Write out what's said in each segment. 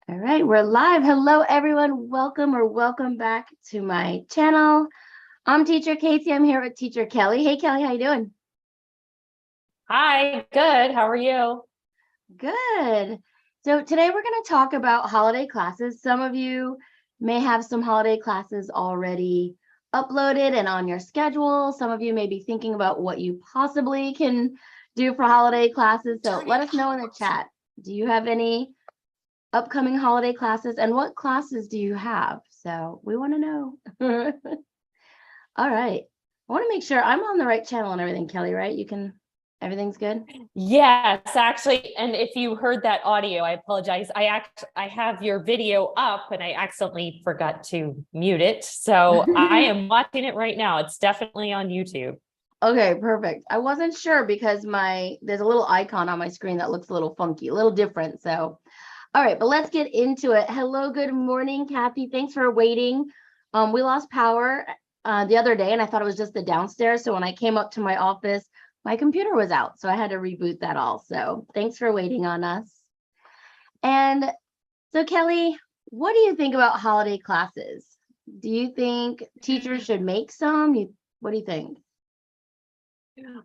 All right, we're live. Hello, everyone. Welcome back to my channel. I'm Teacher Casey. I'm here with Teacher Kelly. Hey, Kelly, how you doing? Hi, good. How are you? Good. So today we're going to talk about holiday classes. Some of you may have some holiday classes already uploaded and on your schedule. Some of you may be thinking about what you possibly can do for holiday classes. So let us know in the chat. Do you have any upcoming holiday classes, and what classes do you have? So we want to know. All right. I want to make sure I'm on the right channel and everything, Kelly, right? Everything's good? Yes, actually, and if you heard that audio, I apologize. I have your video up and I accidentally forgot to mute it. So I am watching it right now. It's definitely on YouTube. Okay, perfect. I wasn't sure because there's a little icon on my screen that looks a little funky, a little different. So, all right, but let's get into it. Hello, good morning, Kathy. Thanks for waiting. We lost power the other day, and I thought it was just the downstairs. So when I came up to my office, my computer was out, so I had to reboot that all. So thanks for waiting on us. And so, Kelly, what do you think about holiday classes? Do you think teachers should make some? What do you think?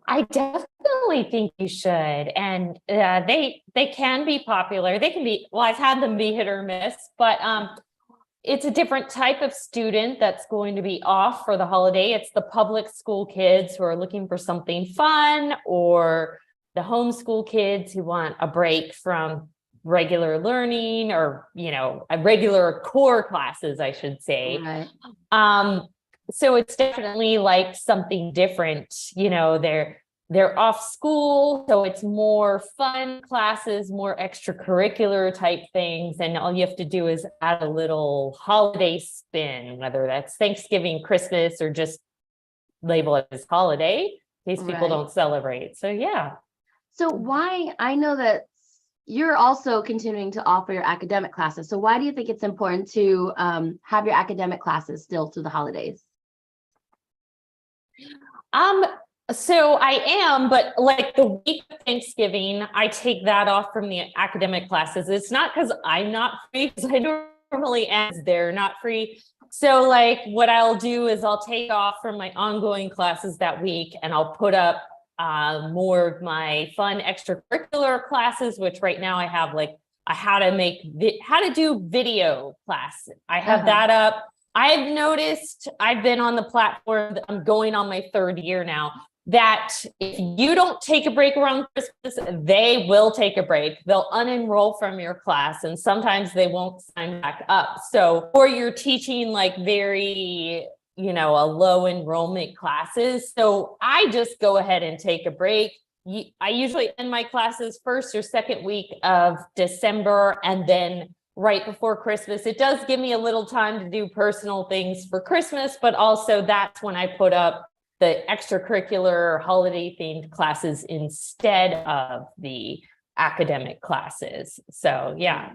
I definitely think you should, and they can be popular. They can be, well, I've had them be hit or miss, but it's a different type of student that's going to be off for the holiday. It's the public school kids who are looking for something fun, or the homeschool kids who want a break from regular learning, or, a regular core classes, I should say. Right. So it's definitely like something different. They're off school, so it's more fun classes, more extracurricular type things, and all you have to do is add a little holiday spin, whether that's Thanksgiving, Christmas, or just label it as holiday in case people don't celebrate. So yeah. So I know that you're also continuing to offer your academic classes. So why do you think it's important to have your academic classes still through the holidays? So I am, but like the week of Thanksgiving, I take that off from the academic classes. It's not because I'm not free, because I normally am. They're not free. So like what I'll do is I'll take off from my ongoing classes that week, and I'll put up more of my fun extracurricular classes, which right now I have like a how to do video class. I have that up. I've noticed, I've been on the platform, I'm going on my third year now, that if you don't take a break around Christmas, they will take a break. They'll unenroll from your class, and sometimes they won't sign back up. So, or you're teaching like very, a low enrollment classes. So I just go ahead and take a break. I usually end my classes first or second week of December, and then right before Christmas. It does give me a little time to do personal things for Christmas, but also that's when I put up the extracurricular holiday themed classes instead of the academic classes. So yeah.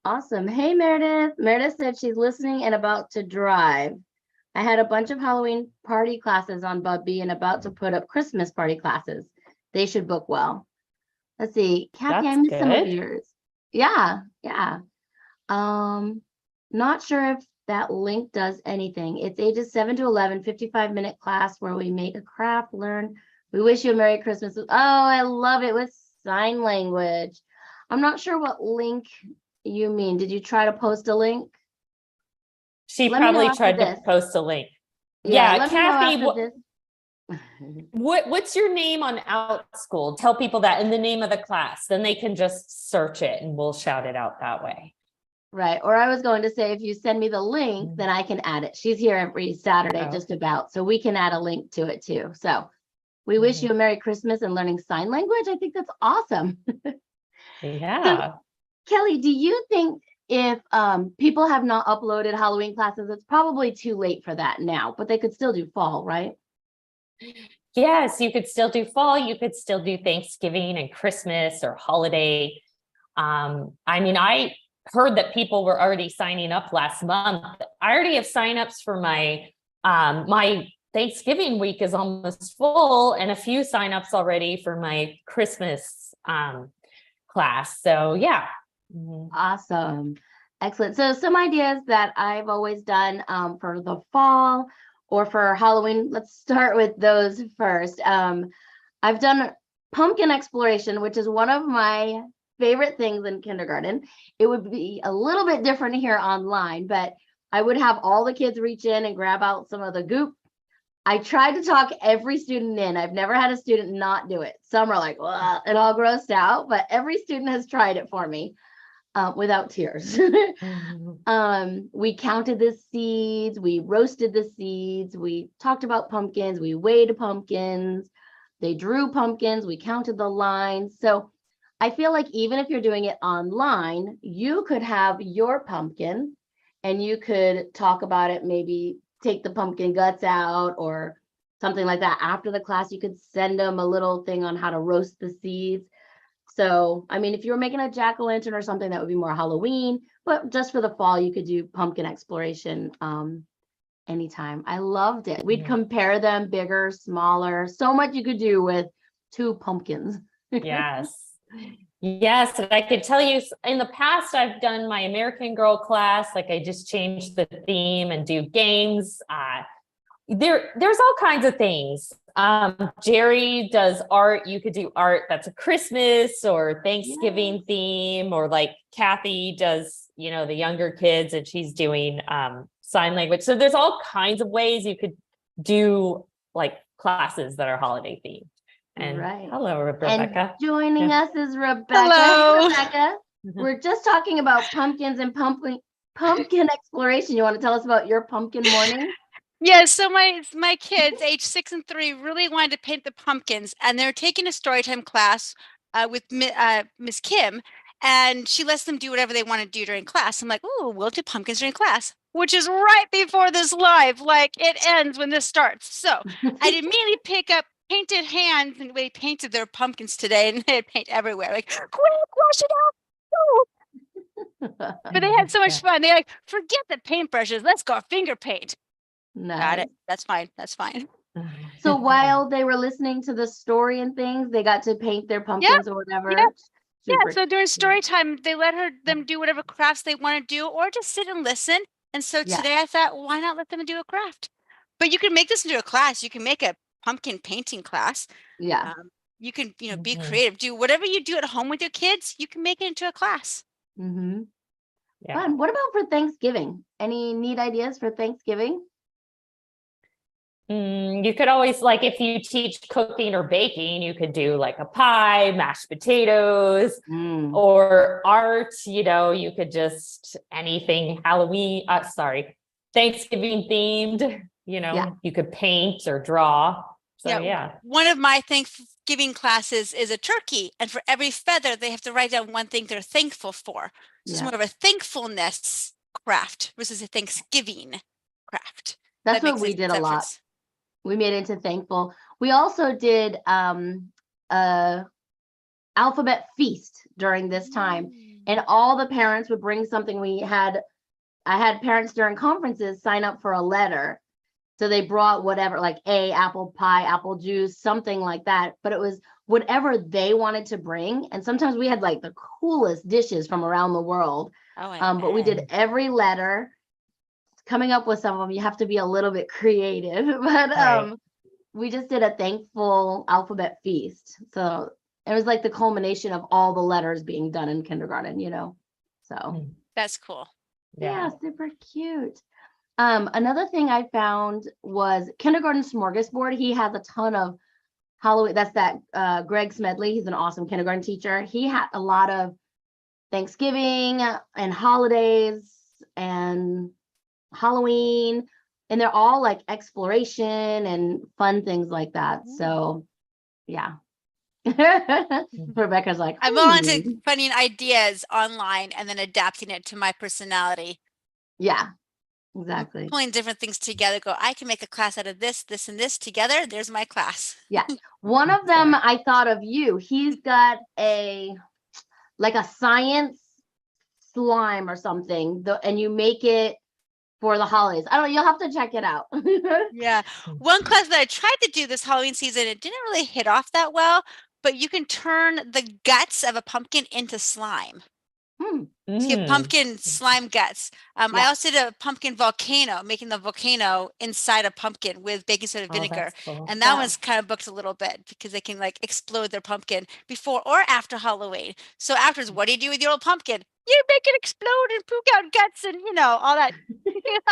Awesome. Hey, Meredith. Meredith said she's listening and about to drive. I had a bunch of Halloween party classes on Bubby and about to put up Christmas party classes. They should book well. Let's see. Kathy, I missed some of yours. Yeah. Not sure if that link does anything. It's ages 7 to 11, 55-minute class where we make a craft, learn. We wish you a Merry Christmas. Oh, I love it, with sign language. I'm not sure what link you mean. Did you try to post a link? She probably tried to post a link. Yeah, Kathy, what's your name on OutSchool? Tell people that, in the name of the class, then they can just search it and we'll shout it out that way. Right. Or I was going to say, if you send me the link, then I can add it. She's here every Saturday, just about, so we can add a link to it too. So we wish you a Merry Christmas and learning sign language. I think that's awesome. Yeah. So, Kelly, do you think if people have not uploaded Halloween classes, it's probably too late for that now, but they could still do fall, right? Yes, you could still do fall. You could still do Thanksgiving and Christmas or holiday. I heard that people were already signing up last month. I already have signups for my Thanksgiving week is almost full, and a few signups already for my Christmas class. So yeah. Mhm. Awesome. Excellent. So some ideas that I've always done for the fall or for Halloween. Let's start with those first. I've done pumpkin exploration, which is one of my favorite things in kindergarten. It would be a little bit different here online, but I would have all the kids reach in and grab out some of the goop. I tried to talk every student in. I've never had a student not do it. Some are like, "Ugh," and all grossed out, but every student has tried it for me without tears. We counted the seeds, we roasted the seeds, we talked about pumpkins, we weighed pumpkins, they drew pumpkins, we counted the lines. So I feel like even if you're doing it online, you could have your pumpkin and you could talk about it, maybe take the pumpkin guts out or something like that. After the class, you could send them a little thing on how to roast the seeds. So, I mean, if you were making a jack-o'-lantern or something, that would be more Halloween, but just for the fall, you could do pumpkin exploration anytime. I loved it. We'd compare them, bigger, smaller, so much you could do with 2 pumpkins. Yes. Yes, and I could tell you in the past, I've done my American Girl class, like I just changed the theme and do games. There's all kinds of things. Jerry does art. You could do art that's a Christmas or Thanksgiving theme, or like Kathy does, the younger kids, and she's doing sign language. So there's all kinds of ways you could do like classes that are holiday themed. And Right. hello, Rebecca. And joining us is Rebecca. Hello. Hey, Rebecca. We're just talking about pumpkins and pumpkin exploration. You want to tell us about your pumpkin morning? Yeah, so my kids, age 6 and 3, really wanted to paint the pumpkins, and they're taking a storytime class with Miss Kim, and she lets them do whatever they want to do during class. I'm like, oh, we'll do pumpkins during class, which is right before this live. Like, it ends when this starts. So I'd immediately pick up painted hands, and they painted their pumpkins today, and they had paint everywhere. Like, quick, wash it off. But they had so much fun. They're like, forget the paintbrushes. Let's go finger paint. Nice. Got it. That's fine. That's fine. So while they were listening to the story and things, they got to paint their pumpkins or whatever. Yeah. So during story time, they let them do whatever crafts they want to do, or just sit and listen. And so today I thought, why not let them do a craft? But you can make this into a class. You can make a pumpkin painting class. Yeah. You can, be creative. Do whatever you do at home with your kids. You can make it into a class. Mm-hmm. Yeah. Fun. What about for Thanksgiving? Any neat ideas for Thanksgiving? You could always, like, if you teach cooking or baking, you could do like a pie, mashed potatoes, or art. You could just anything Thanksgiving themed. You could paint or draw. So one of my Thanksgiving classes is a turkey, and for every feather, they have to write down one thing they're thankful for. So it's more of a thankfulness craft versus a Thanksgiving craft. That's what we did a lot. We made it into thankful. We also did a alphabet feast during this time, and all the parents would bring something. I had parents during conferences sign up for a letter. So they brought whatever, like apple pie, apple juice, something like that. But it was whatever they wanted to bring. And sometimes we had like the coolest dishes from around the world. But we did every letter. Coming up with some of them, you have to be a little bit creative. But we just did a thankful alphabet feast. So it was like the culmination of all the letters being done in kindergarten, So that's cool. Yeah, super cute. Another thing I found was Kindergarten Smorgasbord. He has a ton of Halloween. That's Greg Smedley. He's an awesome kindergarten teacher. He had a lot of Thanksgiving and holidays and Halloween, and they're all like exploration and fun things like that. So yeah. Rebecca's like, I'm all into finding ideas online and then adapting it to my personality. Yeah. Exactly. Pulling different things together. I can make a class out of this, this, and this together. There's my class. Yeah. One of them, I thought of you. He's got a science slime or something, and you make it for the holidays. I don't know. You'll have to check it out. Yeah. One class that I tried to do this Halloween season, it didn't really hit off that well, but you can turn the guts of a pumpkin into slime. Hmm. So you have pumpkin slime guts. I Yeah. also did a pumpkin volcano, making the volcano inside a pumpkin with baking soda Oh, vinegar. that's cool. And that Wow. one's kind of booked a little bit because they can like explode their pumpkin before or after Halloween. So afterwards, what do you do with your old pumpkin? You make it explode and poop out guts and all that,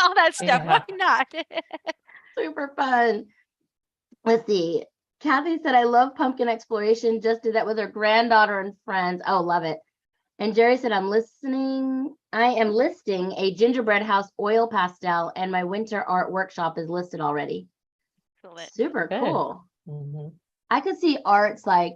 all that stuff. Yeah. Why not? Super fun. Let's see. Kathy said, I love pumpkin exploration. Just did that with her granddaughter and friends. Oh, love it. And Jerry said, I am listing a gingerbread house oil pastel, and my winter art workshop is listed already. Excellent. Super Good. cool. Mhm. I could see arts like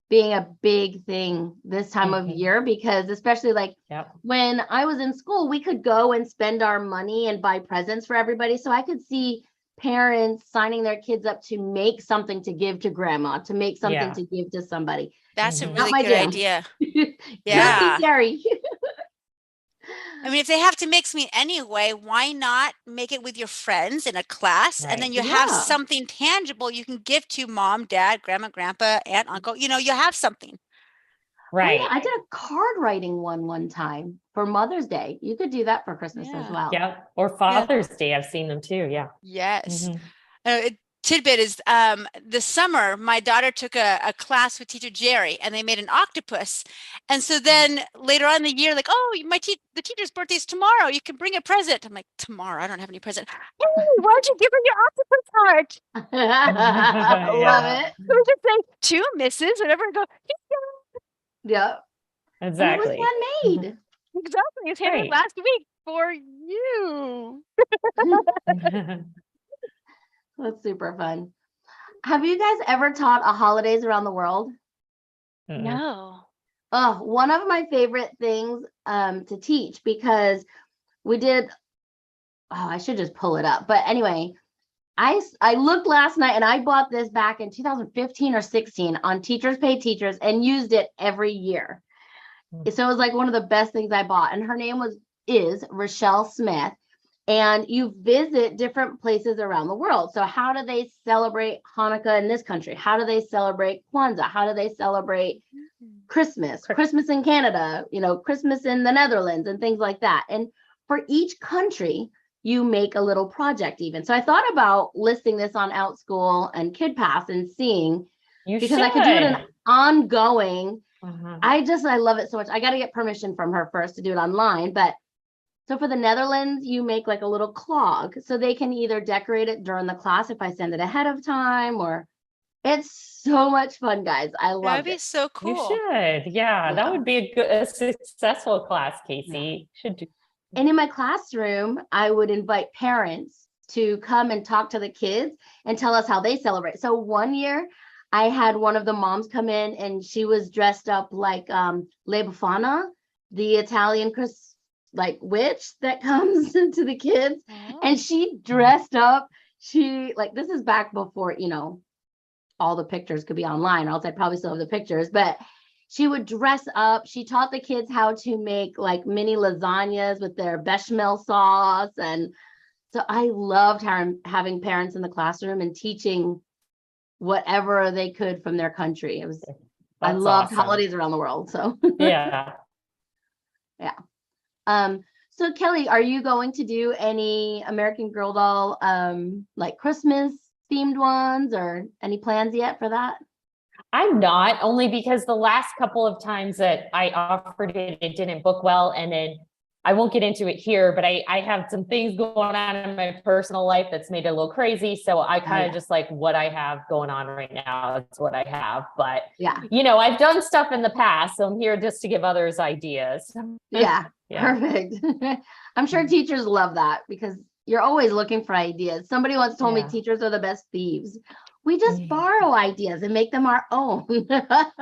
being a big thing this time of Mhm. year, because especially like Yep. when I was in school, we could go and spend our money and buy presents for everybody. So I could see parents signing their kids up to make something to give to grandma, to make something Yeah. to give to somebody. That's a Mhm. Not really my good jam. idea. Not Yeah. me, Jerry. I mean, if they have to make something anyway, why not make it with your friends in a class? And then Right. you have Yeah. something tangible you can give to mom, dad, grandma, grandpa, aunt, uncle. You have something. Oh, yeah, Right. I did a card writing one time for Mother's Day. You could do that for Christmas as Yeah. well. Yep. Or Father's Day. I've seen them too. Yeah. Yes. Mhm. Tidbit is this summer, my daughter took a class with teacher Jerry and they made an octopus. And so then later on in the year, like, oh, the teacher's birthday is tomorrow. You can bring a present. I'm like, tomorrow? I don't have any present. Hey, why'd you give her your octopus heart? Love Yeah. it. It was just like two misses, whatever. I go, Yep. And it was Exactly. handmade. exactly. It's handmade Right. last week for you. That's super fun. Have you guys ever taught a holidays around the world? Mm-mm. No. Oh, one of my favorite things to teach, because we did, I should just pull it up. But anyway, I looked last night and I bought this back in 2015 or 16 on Teachers Pay Teachers and used it every year. So it was like one of the best things I bought. And her name is Rochelle Smith. And you visit different places around the world. So how do they celebrate Hanukkah in this country? How do they celebrate Kwanzaa? How do they celebrate Christmas in Canada, Christmas in the Netherlands and things like that. And for each country, you make a little project even. So I thought about listing this on OutSchool and KidPass and seeing, You because should. I could do it an ongoing. Uh-huh. I love it so much. I got to get permission from her first to do it online. But so for the Netherlands, you make like a little clog so they can either decorate it during the class if I send it ahead of time, or it's so much fun, guys. I That'd love be it. so You cool. should. Yeah. That Yeah. would be a successful class, Casey. Should do. And in my classroom, I would invite parents to come and talk to the kids and tell us how they celebrate. So one year I had one of the moms come in and she was dressed up like Le Befana, the Italian witch that comes into the kids. And she dressed up. This is back before, all the pictures could be online, or else I'd probably still have the pictures, but she would dress up. She taught the kids how to make like mini lasagnas with their bechamel sauce. And so I loved having parents in the classroom and teaching whatever they could from their country. I That's loved awesome. holidays around the world. So Yeah. So Kelly, are you going to do any American Girl doll like Christmas themed ones, or any plans yet for that? I'm not, only because the last couple of times that I offered it, it didn't book well. And then I won't get into it here, but I have some things going on in my personal life that's made it a little crazy. So I kind of just like what I have going on right now. That's what I have. But, Yeah. I've done stuff in the past. So I'm here just to give others ideas. Yeah. Yeah. Perfect. I'm sure teachers love that, because you're always looking for ideas. Somebody once told me Yeah. teachers are the best thieves. We just borrow ideas and make them our own.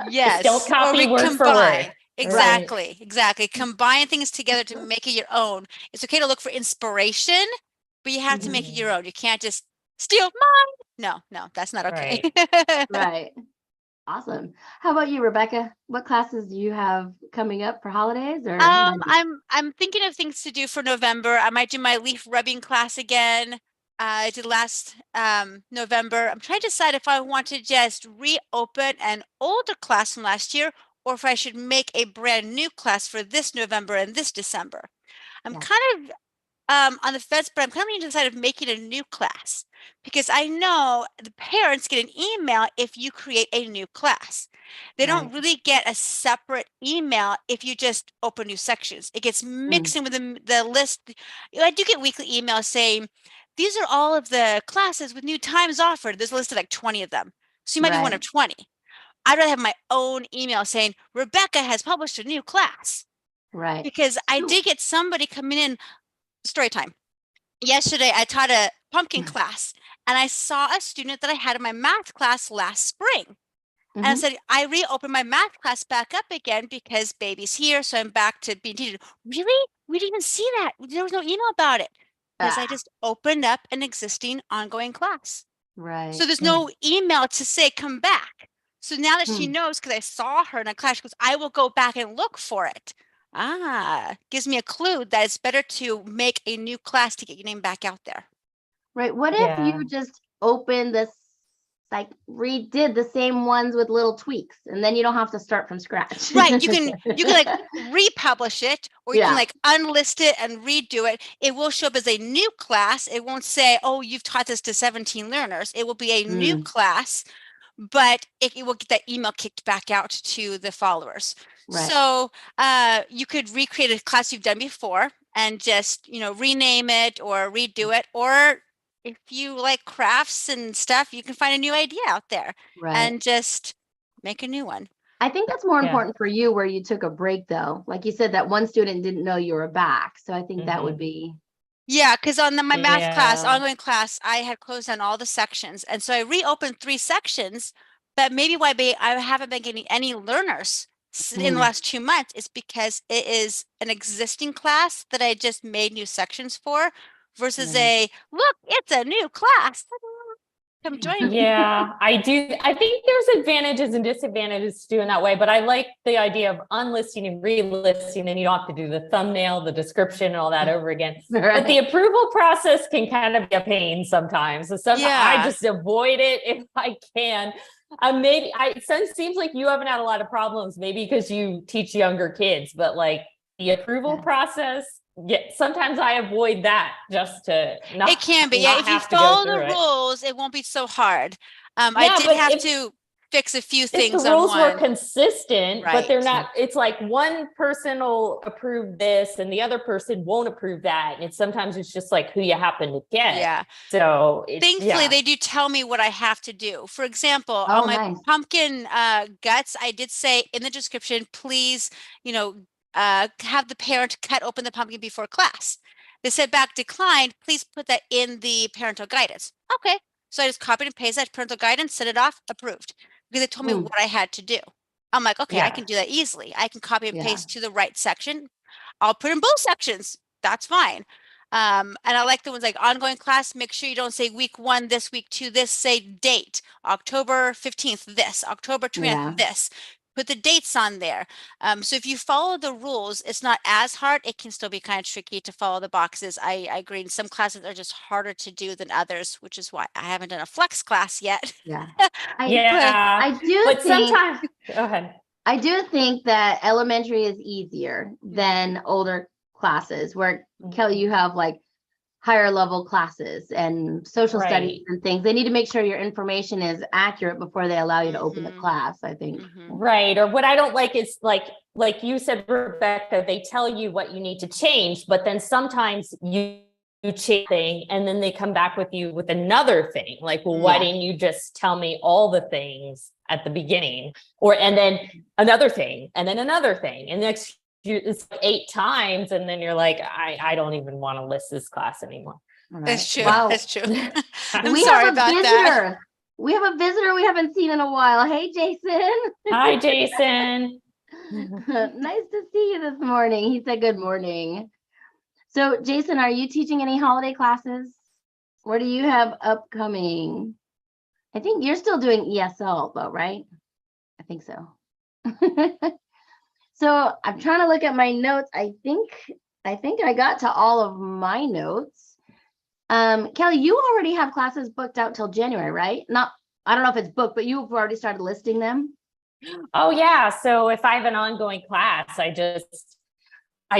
Yes. Don't copy Or we word for word. combine. Exactly. Exactly. Combine things together to make it your own. It's okay to look for inspiration, but you have to make it your own. You can't just steal mine. No, that's not okay. Right. Awesome. How about you, Rebecca? What classes do you have coming up for holidays? Or I'm thinking of things to do for November. I might do my leaf rubbing class again. I did last November. I'm trying to decide if I want to just reopen an older class from last year or if I should make a brand new class for this November and this December. I'm Yeah. kind of on the fence, but I'm kind of on the side of making a new class because I know the parents get an email if you create a new class. They don't Right. really get a separate email if you just open new sections. It gets mixed in with the list. I do get weekly emails saying, these are all of the classes with new times offered. There's a list of like 20 of them. So you might be one Right. of 20. I'd rather have my own email saying, Rebekah has published a new class. Right. Because I did get somebody coming in, story time. Yesterday, I taught a pumpkin class and I saw a student that I had in my math class last spring. And I Mhm. said, I reopened my math class back up again because baby's here. So I'm back to being teacher. Really? We didn't even see that. There was no email about it because I Ah, just opened up an existing ongoing class. So right. there's no email to say, come back. So now that she Hmm. knows, because I saw her in a class, she goes, I will go back and look for it. Ah, gives me a clue that it's better to make a new class to get your name back out there. Right. What if Yeah. you just open this, like redid the same ones with little tweaks, and then you don't have to start from scratch? Right. You can like republish it, or you can Yeah. like unlist it and redo it. It will show up as a new class. It won't say, oh, you've taught this to 17 learners. It will be a new Mm, class, but it will get that email kicked back out to the followers. right. So you could recreate a class you've done before and just, rename it or redo it. Or if you like crafts and stuff, you can find a new idea out there Right. and just make a new one. I think that's more Yeah. important for you where you took a break though. Like you said, that one student didn't know you were back. So I think that would Mhm. be, Yeah, because on my math class, Yeah. ongoing class, I had closed down all the sections. And so I reopened 3 sections, but maybe why I haven't been getting any learners in the mm, last 2 months is because it is an existing class that I just made new sections for versus right. look, it's a new class. Come join me. Yeah, I do. I think there's advantages and disadvantages to doing that way, but I like the idea of unlisting and relisting, and you don't have to do the thumbnail, the description, and all that over again. But the Right. approval process can kind of be a pain sometimes. So sometimes I Yeah. just avoid it if I can. Maybe it seems like you haven't had a lot of problems, maybe because you teach younger kids, but like the approval Yeah. process, yeah, sometimes I avoid that just to It can be. Yeah, not if you have to go follow through the it. rules, it won't be so hard. I Yeah, did but have to fix a few if the things on rules were one. consistent, but they're Right. not, it's like one person will approve this and the other person won't approve that. And sometimes it's just like who you happen to get. Yeah. So Thankfully, they do tell me what I have to do. For example, on Oh, my nice. pumpkin guts, I did say in the description, please, have the parent cut open the pumpkin before class. They said back declined, please put that in the parental guidance. Okay. So I just copied and pasted that parental guidance, set it off, approved. Because they told me Mm, what I had to do. I'm like, okay, I Yeah. can do that easily. I can copy and yeah. paste to the right section. I'll put in both sections. That's fine. And I like the ones like ongoing class. Make sure you don't say week 1, this week 2, this, say date, October 15th, this, October 20th, Yeah. this. Put the dates on there. So if you follow the rules, it's not as hard. It can still be kind of tricky to follow the boxes. I agree. Some classes are just harder to do than others, which is why I haven't done a flex class yet. Yeah. But Yeah. I do But think sometimes, go ahead. I do think that elementary is easier than older classes where Kelly, you have like higher level classes and social studies Right. and things. They need to make sure your information is accurate before they allow you to open the Mhm. class, I think. Right. Or what I don't like is like you said, Rebecca, they tell you what you need to change, but then sometimes you change thing and then they come back with you with another thing. Like, well, why Yeah. didn't you just tell me all the things at the beginning? And then another thing, and then another thing. And next it's like 8 times. And then you're like, I don't even want to list this class anymore. That's true. Wow. That's true. I'm We sorry have a about that. visitor. We have a visitor we haven't seen in a while. Hey, Jason. Hi, Jason. Nice to see you this morning. He said good morning. So, Jason, are you teaching any holiday classes? What do you have upcoming? I think you're still doing ESL though, right? I think so. So I'm trying to look at my notes. I think I got to all of my notes. Kelly, you already have classes booked out till January, right? I don't know if it's booked, but you've already started listing them. Oh yeah. So if I have an ongoing class, I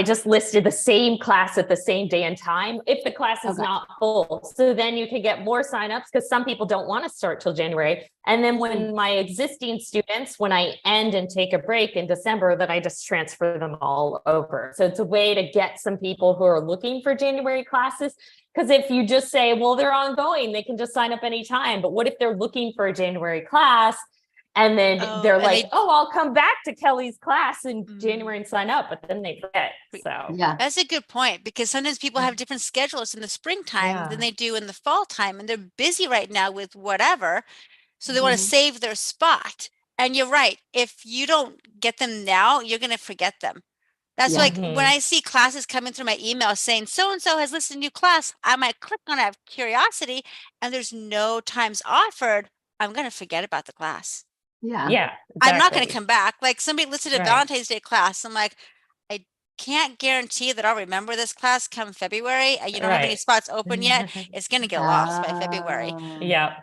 just listed the same class at the same day and time if the class is Okay. not full. So then you can get more signups because some people don't want to start till January. And then when my existing students, when I end and take a break in December, then I just transfer them all over. So it's a way to get some people who are looking for January classes. Because if you just say, well, they're ongoing, they can just sign up anytime. But what if they're looking for a January class? And then they're and like, oh, I'll come back to Kelly's class in Mm. January and sign up, but then they forget. So Yeah. That's a good point, because sometimes people have different schedules in the springtime than Yeah. they do in the fall time, and they're busy right now with whatever. So they want to Mhm. save their spot. And you're right. If you don't get them now, you're going to forget them. That's Yeah. like when Mhm. I see classes coming through my email saying so and so has listed a new class, I might click on it out of curiosity, and there's no times offered. I'm going to forget about the class. Yeah. Yeah, I'm not going to exactly. come back. Like somebody listed a Right. Valentine's Day class. I'm like, I can't guarantee that I'll remember this class come February. You don't have any Right. spots open yet. It's going to get lost by February. Yeah.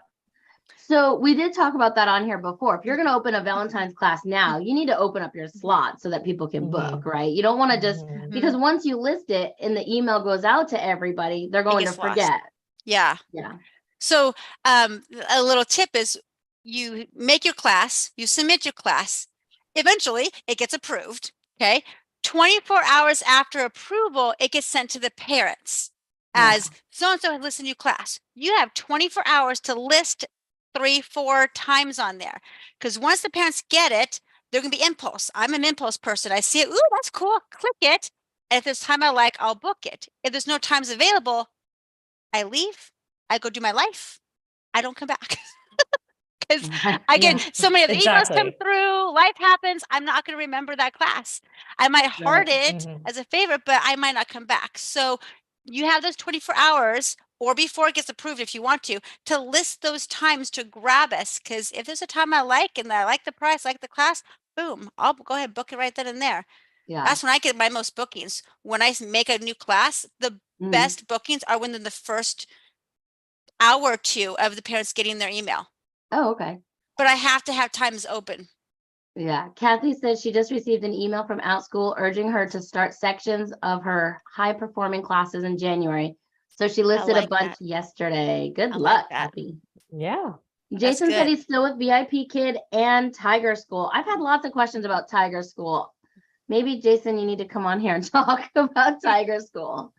So we did talk about that on here before. If you're going to open a Valentine's class now, you need to open up your slot so that people can book, right? You don't want to just, Mhm. because once you list it and the email goes out to everybody, they're going to gets lost. forget. Yeah. Yeah. So a little tip is you make your class, you submit your class. Eventually, it gets approved. Okay. 24 hours after approval, it gets sent to the parents as so-and-so has listed your class. You have 24 hours to list 3-4 times on there. Because once the parents get it, they're going to be impulse. I'm an impulse person. I see it. Ooh, that's cool. Click it. And if there's time I like, I'll book it. If there's no times available, I leave. I go do my life. I don't come back. Because again, Yeah. so many of the emails come Exactly. through, life happens. I'm not going to remember that class. I might heart it Mhm. as a favorite, but I might not come back. So you have those 24 hours or before it gets approved if you want to list those times to grab us. Because if there's a time I like and I like the price, like the class, boom, I'll go ahead and book it right then and there. Yeah. That's when I get my most bookings. When I make a new class, the best bookings are within the first hour or two of the parents getting their email. Oh, okay. But I have to have times open. Yeah. Kathy says she just received an email from Outschool urging her to start sections of her high performing classes in January. So she listed a bunch yesterday. Good luck, Kathy. Yeah. Jason said he's still with VIP Kid and Tiger School. I've had lots of questions about Tiger School. Maybe Jason, you need to come on here and talk about Tiger School.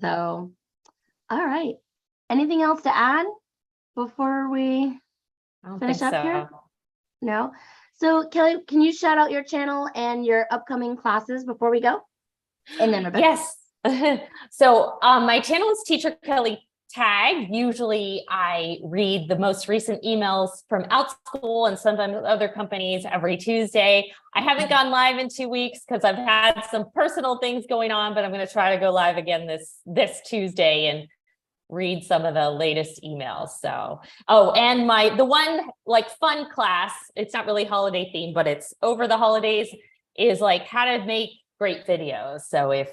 So, all right. Anything else to add before we finish up here? No. So Kelly, can you shout out your channel and your upcoming classes before we go? And then Rebecca. Yes. So my channel is Teacher Kelly Tag. Usually I read the most recent emails from Outschool and sometimes other companies every Tuesday. I haven't gone live in 2 weeks because I've had some personal things going on, but I'm going to try to go live again this Tuesday and read some of the latest emails. So, oh, and the one like fun class, it's not really holiday themed, but it's over the holidays, is like how to make great videos. So if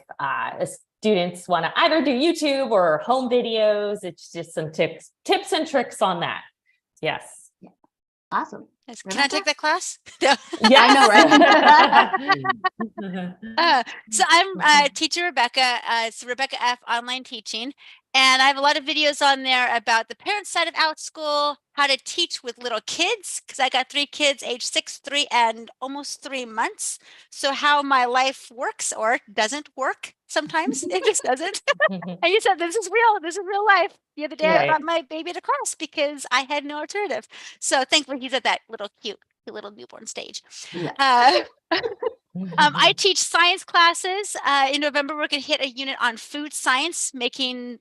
students want to either do YouTube or home videos, it's just some tips and tricks on that. Yes. Awesome. Can I take that class? Yeah, I know, right? So I'm teacher Rebekah. It's Rebekah F Online Teaching. And I have a lot of videos on there about the parent side of Outschool, how to teach with little kids, because I got 3 kids, age 6, 3, and almost 3 months. So how my life works or doesn't work sometimes. It just doesn't. And you said, this is real. This is real life. The other day I brought my baby to class because I had no alternative. So thankfully he's at that little cute little newborn stage. Yeah. I teach science classes. In November, we're going to hit a unit on food science, making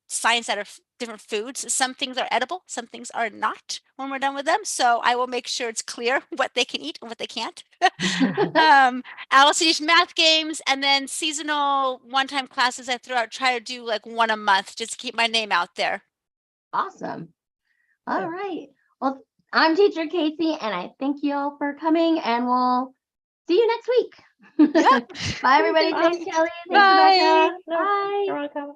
science out of different foods. Some things are edible, some things are not when we're done with them. So I will make sure it's clear what they can eat and what they can't. I also teach math games, and then seasonal one-time classes I throw out, try to do like one a month just to keep my name out there. Awesome. All right. Well, I'm teacher Casey, and I thank you all for coming, and we'll see you next week. Yep. Bye, everybody. Thanks, Kelly. Thanks, Bye. Rebecca. Bye. You're welcome.